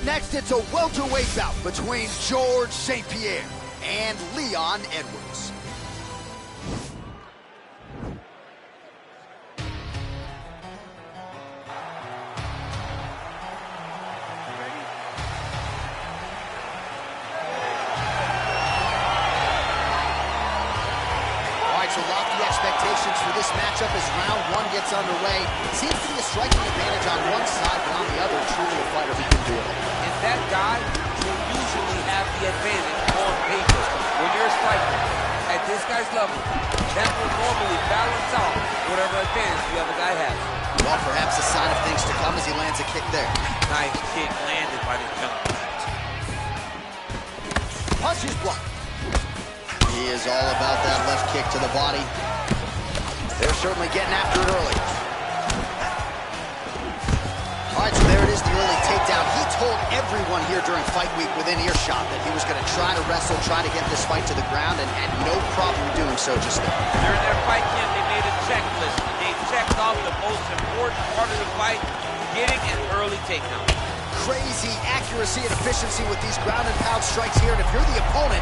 Up next, it's a welterweight bout between George St. Pierre and Leon Edwards. So lofty expectations for this matchup as round one gets underway. It seems to be a striking advantage on one side, but on the other, truly a fighter who can do it. And that guy will usually have the advantage on paper. When you're a striker at this guy's level, that will normally balance out whatever advantage the other guy has. Well, perhaps a sign of things to come as he lands a kick there. Nice kick landed by the gentleman. Punch is blocked. He is all about that left kick to the body. They're certainly getting after it early. All right, so there it is, the early takedown. He told everyone here during fight week within earshot that he was going to try to wrestle, try to get this fight to the ground, and had no problem doing so just now. During their fight camp, they made a checklist. They checked off the most important part of the fight, getting an early takedown. Crazy accuracy and efficiency with these ground and pound strikes here, and if you're the opponent,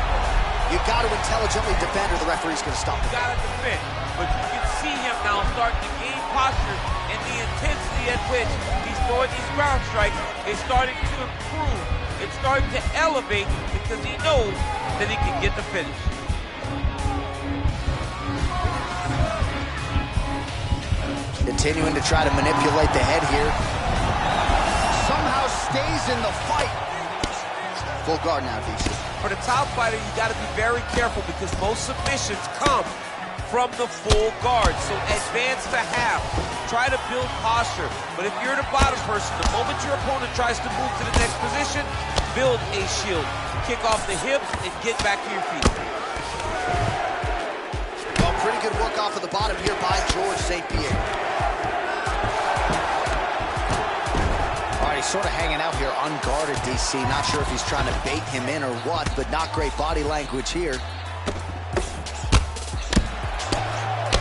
you've got to intelligently defend or the referee's going to stop. You got to defend, but you can see him now starting to gain posture, and the intensity at which he's throwing these ground strikes is starting to improve. It's starting to elevate because he knows that he can get the finish. Continuing to try to manipulate the head here. Somehow stays in the fight. Full guard now, DC. For the top fighter, you got to be very careful because most submissions come from the full guard. So advance to half. Try to build posture. But if you're the bottom person, the moment your opponent tries to move to the next position, build a shield. Kick off the hips and get back to your feet. Well, pretty good work off of the bottom here by George St. Pierre. He's sort of hanging out here unguarded, DC. Not sure if he's trying to bait him in or what, but not great body language here.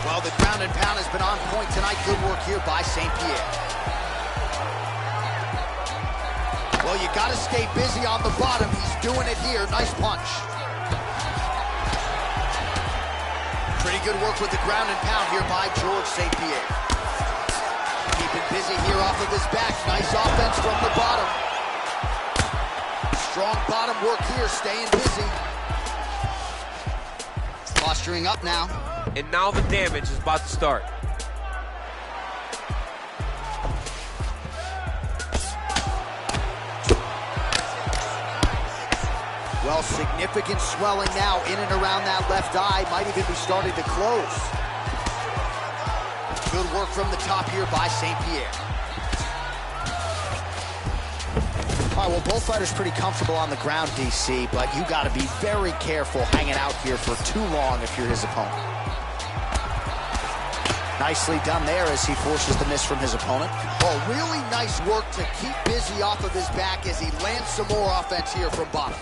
Well, the ground and pound has been on point tonight. Good work here by St. Pierre. Well, you got to stay busy on the bottom. He's doing it here. Nice punch. Pretty good work with the ground and pound here by George St. Pierre. Keeping busy here off of his back. Nice offense from the bottom. Strong bottom work here, staying busy. Posturing up now. And now the damage is about to start. Well, significant swelling now in and around that left eye. Might even be starting to close. Good work from the top here by St. Pierre. All right, well, both fighters pretty comfortable on the ground, DC, but you got to be very careful hanging out here for too long if you're his opponent. Nicely done there as he forces the miss from his opponent. Oh, really nice work to keep busy off of his back as he lands some more offense here from bottom.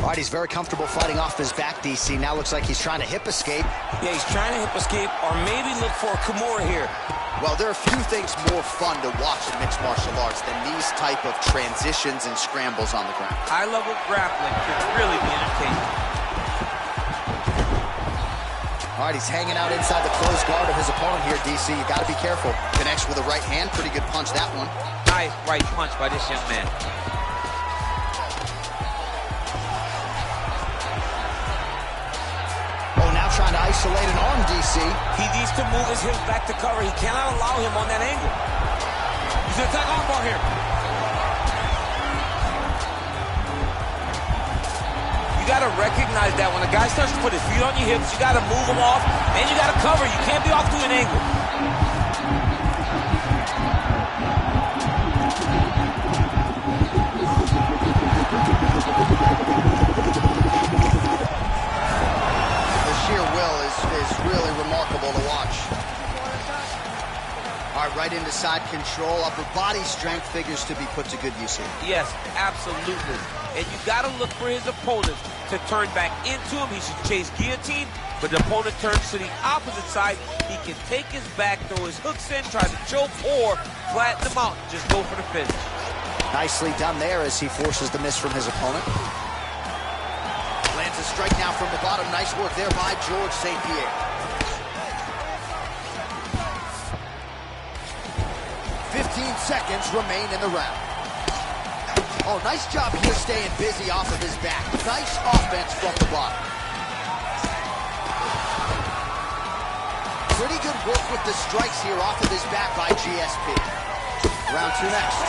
All right, he's very comfortable fighting off his back, DC. Now looks like he's trying to hip escape. Yeah, he's trying to hip escape or maybe look for a Kimura here. Well, there are few things more fun to watch in mixed martial arts than these type of transitions and scrambles on the ground. High-level grappling could really be entertaining. All right, he's hanging out inside the closed guard of his opponent here, DC. You got to be careful. Connects with a right hand. Pretty good punch, that one. Nice right punch by this young man. Trying to isolate an arm, DC. He needs to move his hips back to cover. He cannot allow him on that angle. He's going to attack armbar here. You got to recognize that when a guy starts to put his feet on your hips, you got to move him off, and you got to cover. You can't be off to an angle. Really remarkable to watch. All right, right into side control. Upper body strength figures to be put to good use here. Yes, absolutely. And you got to look for his opponent to turn back into him. He should chase guillotine, but the opponent turns to the opposite side. He can take his back, throw his hooks in, try to choke, or flatten him out. Just go for the finish. Nicely done there as he forces the miss from his opponent. Lands a strike now from the bottom. Nice work there by George St. Pierre. 15 seconds remain in the round. Oh, nice job here staying busy off of his back. Nice offense from the bottom. Pretty good work with the strikes here off of his back by GSP. Round 2 next.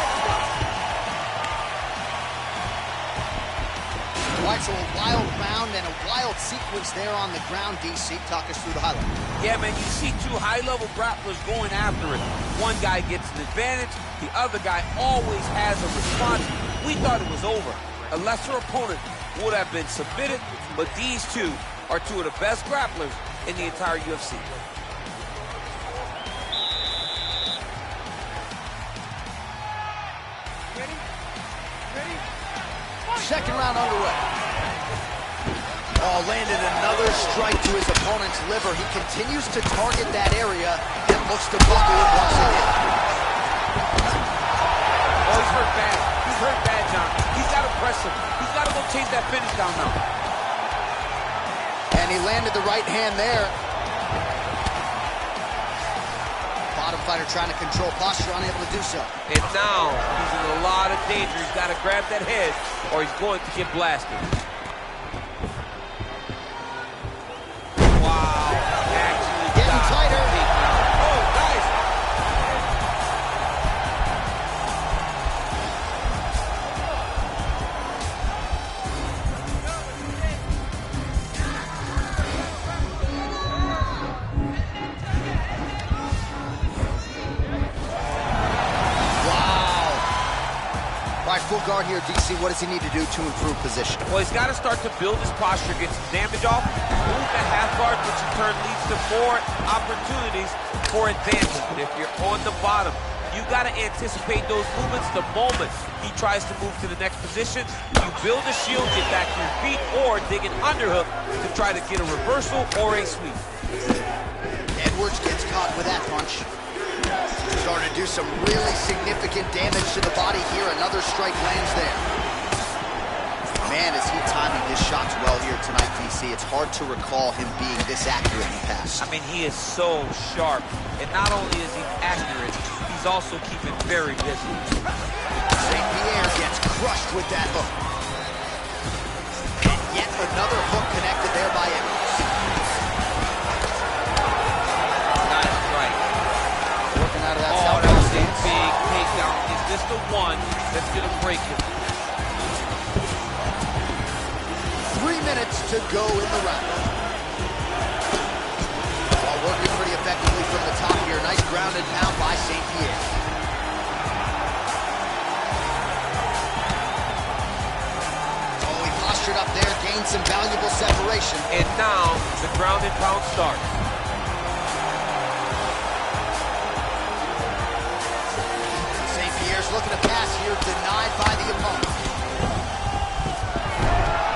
All right, so a wild round and a wild sequence there on the ground, DC. Talk us through the highlight. Yeah, man, you see two high-level grapplers going after it. One guy gets an advantage, the other guy always has a response. We thought it was over. A lesser opponent would have been submitted, but these two are two of the best grapplers in the entire UFC. Second round underway. Oh, landed another strike to his opponent's liver. He continues to target that area and looks to buckle it once again. Oh, he's hurt bad. He's hurt bad, John. He's got to press him. He's got to go chase that finish down now. And he landed the right hand there. Bottom fighter trying to control posture, unable to do so. And now he's in a lot of danger. He's got to grab that head or he's going to get blasted. Wow. Actually getting tighter. Oh, guys. Full guard here, DC. What does he need to do to improve position? Well, he's got to start to build his posture, get some damage off, move the half guard, which in turn leads to more opportunities for advancement. But if you're on the bottom, you got to anticipate those movements the moment he tries to move to the next position. You build a shield, get back to your feet, or dig an underhook to try to get a reversal or a sweep. Edwards gets caught with that punch. Starting to do some really significant damage to the body here. Another strike lands there. Man, is he timing his shots well here tonight, DC. It's hard to recall him being this accurate in the past. I mean, he is so sharp. And not only is he accurate, he's also keeping very busy. St. Pierre gets crushed with that hook. And yet another hook connected there by Edwards. Oh, that was a big takedown. Is this the one that's going to break him? 3 minutes to go in the round. While working pretty effectively from the top here. Nice ground and pound by St. Pierre. Oh, he postured up there, gained some valuable separation. And now the ground and pound starts. Looking to pass here, denied by the opponent.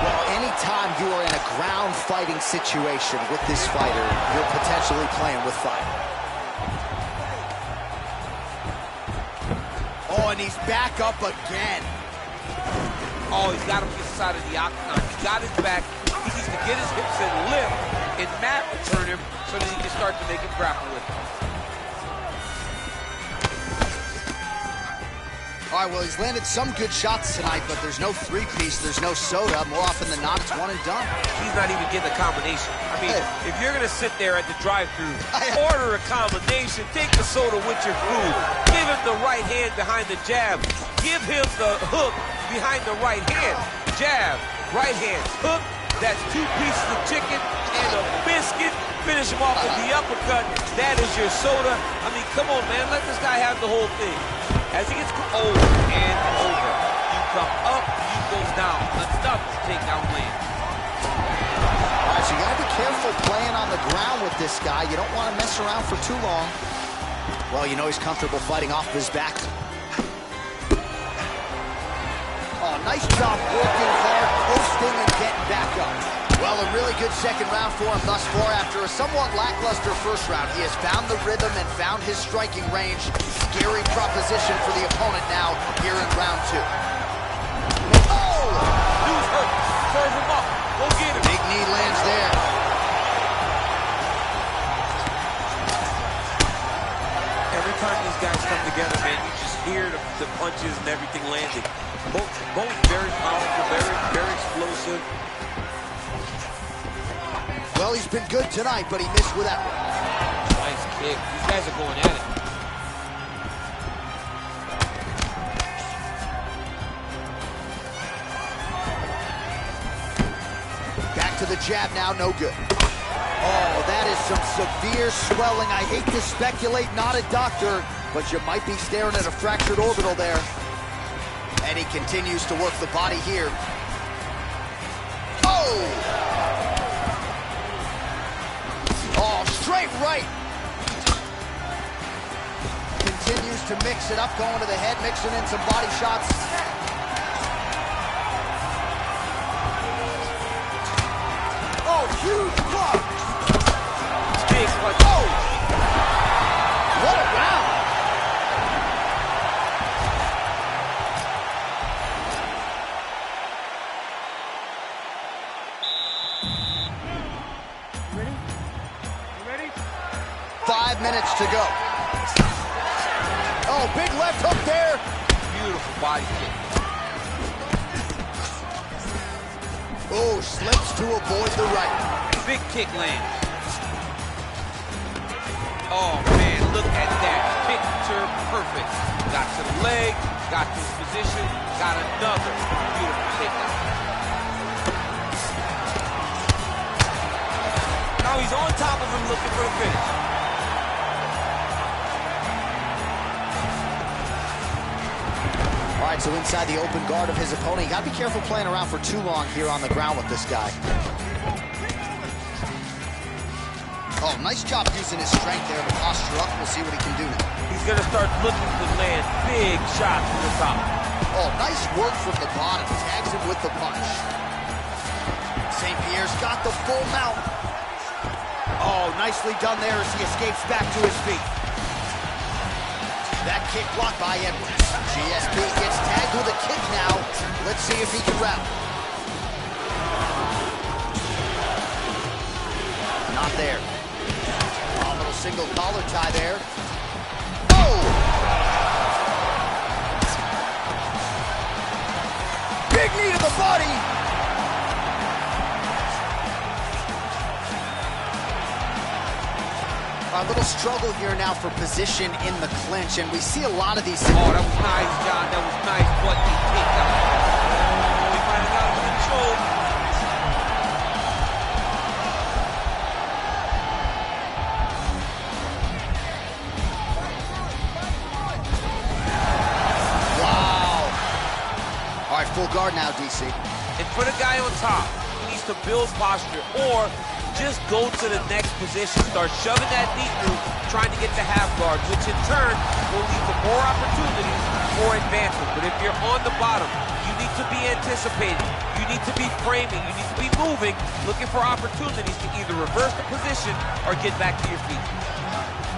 Well, anytime you are in a ground fighting situation with this fighter, you're potentially playing with fire. Oh, and he's back up again. Oh, he's got him inside of the octagon. He's got his back. He needs to get his hips and lift and mat return him so that he can start to make him grapple with him. All right, well, he's landed some good shots tonight, but there's no three-piece, there's no soda. More often than not, it's one and done. He's not even getting a combination. I mean, if you're going to sit there at the drive-thru, order a combination, take the soda with your food, give him the right hand behind the jab, give him the hook behind the right hand, jab, right hand, hook, that's 2 pieces of chicken and a biscuit, finish him off with the uppercut, that is your soda. I mean, come on, man, let this guy have the whole thing. As he gets over and over, you come up, you go down. Another takedown lands. All right, so you got to be careful playing on the ground with this guy. You don't want to mess around for too long. Well, you know he's comfortable fighting off of his back. Oh, nice job working hard, posting, and getting back up. Well, a really good second round for him thus far. After a somewhat lackluster first round, he has found the rhythm and found his striking range. Scary proposition for the opponent now here in round 2. Oh! Dude's hurt. Serve him up. Go get him. Big knee lands there. Every time these guys come together, man, you just hear the punches and everything landing. Both very powerful, very explosive. Well, he's been good tonight, but he missed with that one. Nice kick. These guys are going at it. Back to the jab now, no good. Oh, that is some severe swelling. I hate to speculate, not a doctor, but you might be staring at a fractured orbital there. And he continues to work the body here. Oh! Oh, straight right. Continues to mix it up, going to the head, mixing in some body shots. Oh, huge block. Big punch. Oh! What a round. Ready? You ready? 5 minutes to go. Oh, big left hook there. Beautiful body kick. Oh, slips to avoid the right. Big kick land. Oh, man, look at that. Picture perfect. Got to the leg, got to his position, got another beautiful kick out. Now he's on top of him looking for the finish. All right, so inside the open guard of his opponent, you got to be careful playing around for too long here on the ground with this guy. Oh, nice job using his strength there to posture up. We'll see what he can do now. He's going to start looking to land big shots from the top. Oh, nice work from the bottom. Tags him with the punch. St. Pierre's got the full mount. Oh, nicely done there as he escapes back to his feet. That kick blocked by Edwards. GSP gets tagged with a kick now. Let's see if he can rally. Not there. A little single collar tie there. Oh! Big knee to the body. A little struggle here now for position in the clinch, and we see a lot of these. Oh, that was nice, John. That was nice. What he kicked out. He finally got him control. Wow. All right, full guard now, DC. And for the guy on top, he needs to build posture or just go to the next position. Start shoving that knee through, trying to get to half guard, which in turn will lead to more opportunities for advancement. But if you're on the bottom, you need to be anticipating. You need to be framing. You need to be moving, looking for opportunities to either reverse the position or get back to your feet.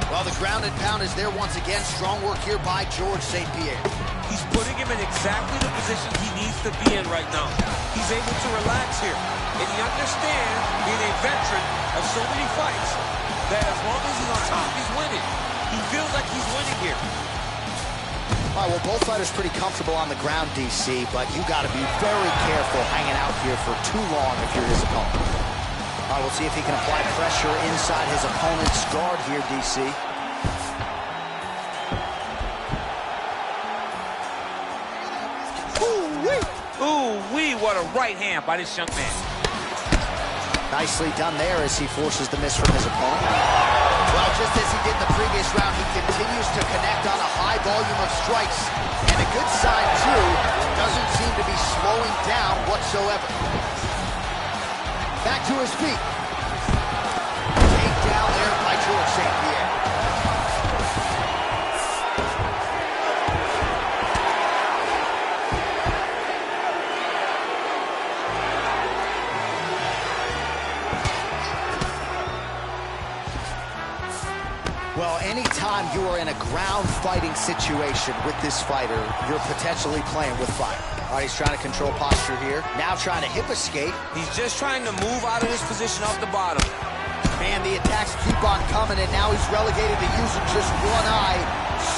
Well, the ground and pound is there once again. Strong work here by George St. Pierre. He's putting him in exactly the position he needs to be in right now. He's able to relax here. And he understands, being a veteran of so many fights, that as long as he's on top, he's winning. He feels like he's winning here. All right, well, both fighters pretty comfortable on the ground, DC, but you got to be very careful hanging out here for too long if you're his opponent. All right, we'll see if he can apply pressure inside his opponent's guard here, DC. Ooh-wee, what a right hand by this young man. Nicely done there as he forces the miss from his opponent. Well, just as he did in the previous round, he continues to connect on a high volume of strikes. And a good sign, too, doesn't seem to be slowing down whatsoever. Back to his feet. Take down there by George St. Pierre. Well, anytime you are in a ground fighting situation with this fighter, you're potentially playing with fire. All right, he's trying to control posture here. Now trying to hip escape. He's just trying to move out of this position off the bottom. Man, the attacks keep on coming, and now he's relegated to using just one eye.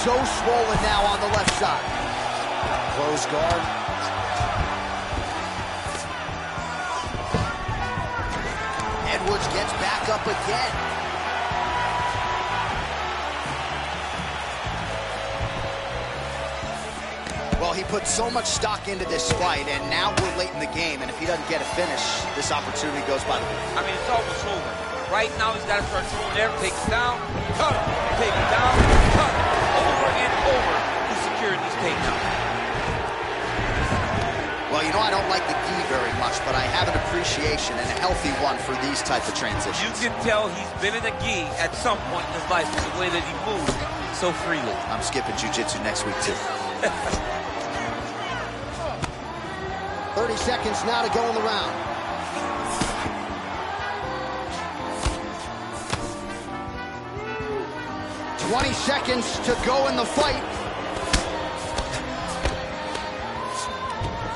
So swollen now on the left side. Close guard. Edwards gets back up again. Well, he put so much stock into this fight, and now we're late in the game, and if he doesn't get a finish, this opportunity goes by the way. I mean, it's almost over. Right now, he's got to start throwing there, take it down, cut him, take it down, cut him, over and over to secure these takedowns. Well, you know, I don't like the gi very much, but I have an appreciation, and a healthy one, for these types of transitions. You can tell he's been in a gi at some point in his life with the way that he moves so freely. I'm skipping jiu-jitsu next week, too. 30 seconds now to go in the round. "20 seconds to go in the fight.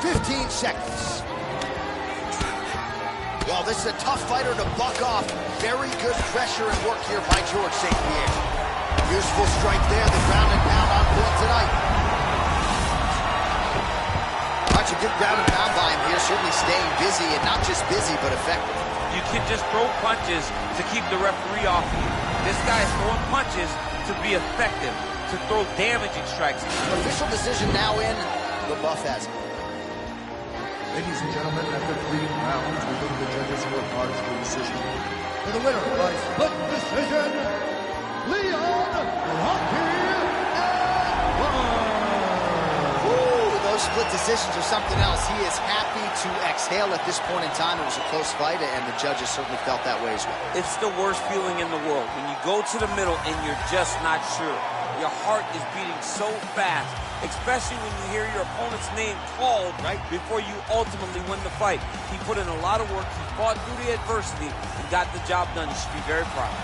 15 seconds. Well, this is a tough fighter to buck off. Very good pressure and work here by George St. Pierre. Useful strike there, the ground and pound on point tonight. That's a good ground and pound by him here, certainly staying busy, and not just busy, but effective. You can just throw punches to keep the referee off you. This guy is throwing punches to be effective, to throw damaging strikes. Official decision now in. The buff has it. Ladies and gentlemen, after 3 rounds, we go to the judges who are cards for decision. For the winner by split decision, Leon Rocky. Those split decisions are something else. He is happy to exhale at this point in time. It was a close fight, and the judges certainly felt that way as well. It's the worst feeling in the world when you go to the middle and you're just not sure. Your heart is beating so fast, especially when you hear your opponent's name called right before you ultimately win the fight. He put in a lot of work. He fought through the adversity and got the job done. You should be very proud.